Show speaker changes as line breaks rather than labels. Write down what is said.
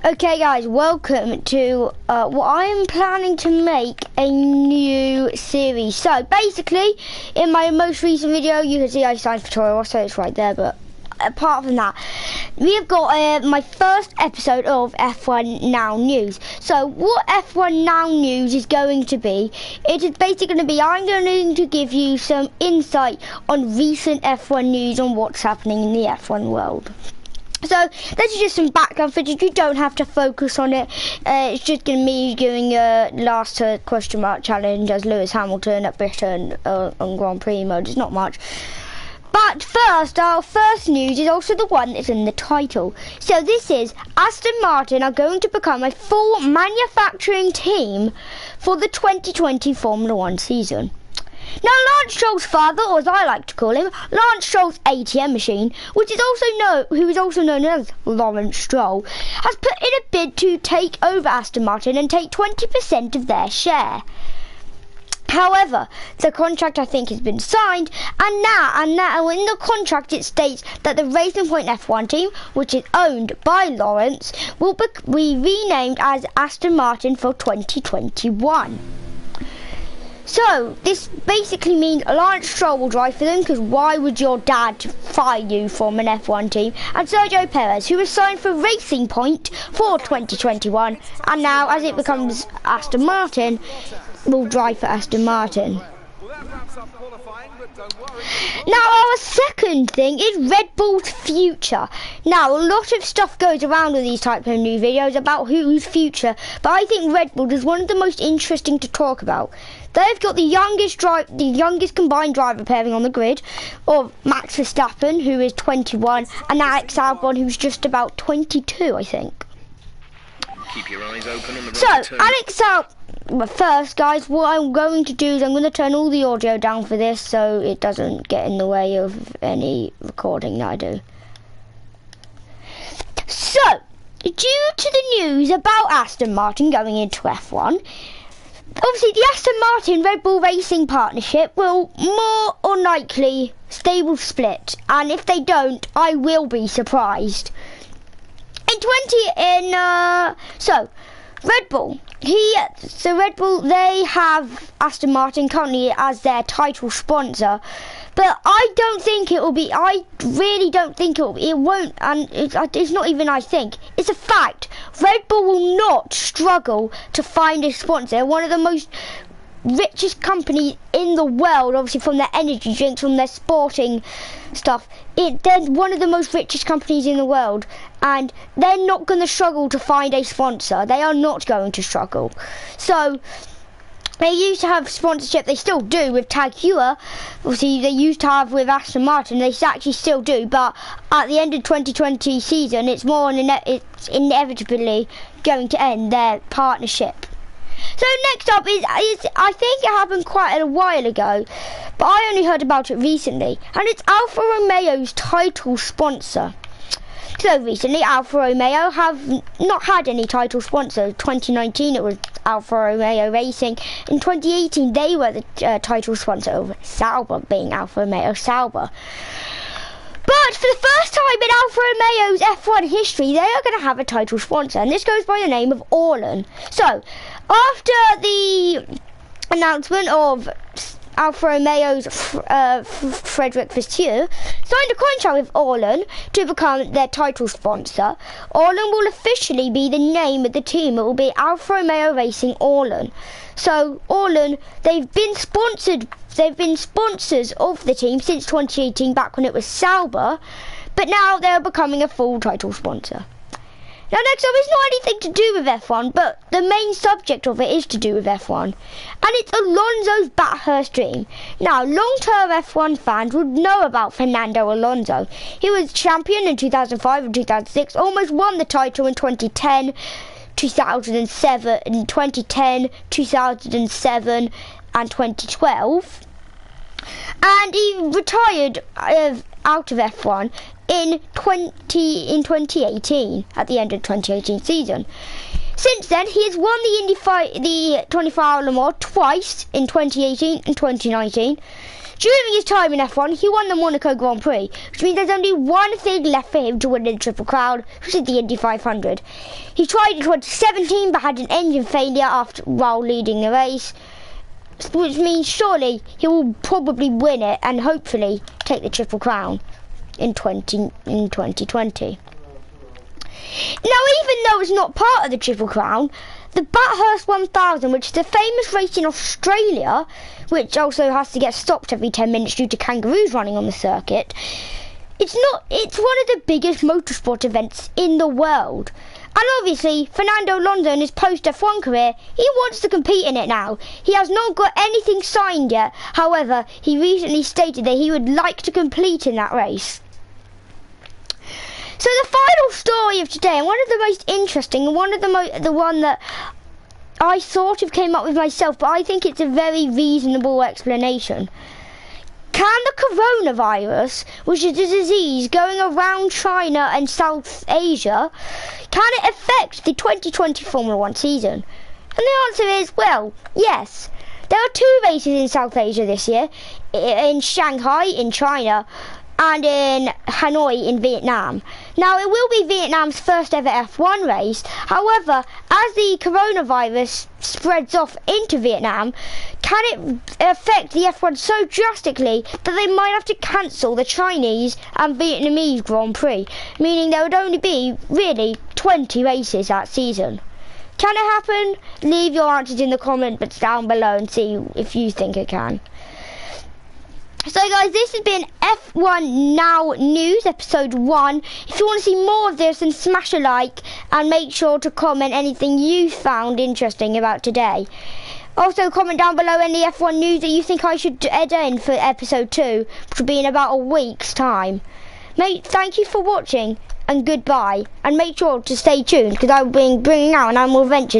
Okay guys, welcome to what I am planning to make a new series. So basically, in my most recent video, you can see I signed for Toro, so it's right there, but apart from that, we have got my first episode of F1 Now News. So what F1 Now News is going to be, it is basically going to be, I'm going to give you some insight on recent F1 news on what's happening in the F1 world. So this is just some background footage. You don't have to focus on it. It's just going to be doing a last question mark challenge as Lewis Hamilton at Britain on Grand Prix mode. It's not much. But first, our first news is also the one that's in the title. So this is Aston Martin are going to become a full manufacturing team for the 2020 Formula 1 season. Now, Lance Stroll's father, or as I like to call him, Lance Stroll's ATM machine, who is also known as Lawrence Stroll, has put in a bid to take over Aston Martin and take 20% of their share. However, the contract I think has been signed, and now in the contract it states that the Racing Point F1 team, which is owned by Lawrence, will be renamed as Aston Martin for 2021. So, this basically means Lance Stroll will drive for them, because why would your dad fire you from an F1 team? And Sergio Perez, who was signed for Racing Point for 2021, and now, as it becomes Aston Martin, will drive for Aston Martin. Now, our second thing is Red Bull's future. Now, a lot of stuff goes around with these type of new videos about whose future, but I think Red Bull is one of the most interesting to talk about. They've got the youngest combined driver pairing on the grid, of Max Verstappen, who is 21, and Alex Albon, who's just about 22, I think.
Keep your eyes open on the
so,
right turn.
Alex Albon. But first, guys, what I'm going to do is I'm going to turn all the audio down for this so it doesn't get in the way of any recording that I do. So, due to the news about Aston Martin going into F1, obviously the Aston Martin Red Bull Racing partnership will more unlikely they will split, and if they don't, I will be surprised. Red Bull, they have Aston Martin currently as their title sponsor, but I don't think it will be, I really don't think it won't, and it's not even I think, it's a fact. Red Bull will not struggle to find a sponsor. One of the most richest companies in the world, obviously from their energy drinks, from their sporting stuff, they're one of the most richest companies in the world, and they're not going to struggle to find a sponsor. They are not going to struggle. So they used to have sponsorship, they still do with Tag Heuer, obviously they used to have with Aston Martin, they actually still do, but at the end of 2020 season it's it's inevitably going to end their partnership. So next up is I think it happened quite a while ago, but I only heard about it recently, and it's Alfa Romeo's title sponsor. So recently Alfa Romeo have not had any title sponsor. 2019 it was Alfa Romeo Racing. In 2018 they were the title sponsor of Sauber, being Alfa Romeo Sauber. But for the first time in Alfa Romeo's F1 history, they are going to have a title sponsor, and this goes by the name of Orlen. So, after the announcement of Alfa Romeo's Frederic Vasseur signed a contract with Orlen to become their title sponsor, Orlen will officially be the name of the team. It will be Alfa Romeo Racing Orlen. So Orlen, they've been sponsors of the team since 2018, back when it was Sauber, but now they're becoming a full title sponsor. Now next up, it's not anything to do with F1, but the main subject of it is to do with F1, and it's Alonso's Bathurst dream. Now, long-term F1 fans would know about Fernando Alonso. He was champion in 2005 and 2006, almost won the title in 2010, 2007, and 2012, and he retired out of F1 in 2018, at the end of 2018 season. Since then, he has won the 24 Hour Le Mans twice in 2018 and 2019. During his time in F1, he won the Monaco Grand Prix, which means there's only one thing left for him to win the Triple Crown, which is the Indy 500. He tried in 2017 but had an engine failure while leading the race, which means surely he will probably win it and hopefully take the Triple Crown in 2020. Now, even though it's not part of the Triple Crown, the Bathurst 1000, which is a famous race in Australia, which also has to get stopped every 10 minutes due to kangaroos running on the circuit, it's one of the biggest motorsport events in the world. And obviously, Fernando Alonso in his post-F1 career, he wants to compete in it now. He has not got anything signed yet. However, he recently stated that he would like to compete in that race. So the final story of today, and one of the most interesting, and one of the one that I sort of came up with myself, but I think it's a very reasonable explanation. Can the coronavirus, which is a disease going around China and South Asia, can it affect the 2020 Formula 1 season? And the answer is, well, yes. There are 2 races in South Asia this year, in Shanghai in China, and in Hanoi in Vietnam. Now, it will be Vietnam's first ever F1 race. However, as the coronavirus spreads off into Vietnam, can it affect the F1 so drastically that they might have to cancel the Chinese and Vietnamese Grand Prix, meaning there would only be really 20 races that season? Can it happen? Leave your answers in the comments down below and see if you think it can. So guys, this has been F1 Now News, episode 1. If you want to see more of this, then smash a like and make sure to comment anything you found interesting about today. Also comment down below any F1 news that you think I should add in for episode 2, which will be in about a week's time. Thank you for watching and goodbye, and make sure to stay tuned because I will be bringing out more adventures.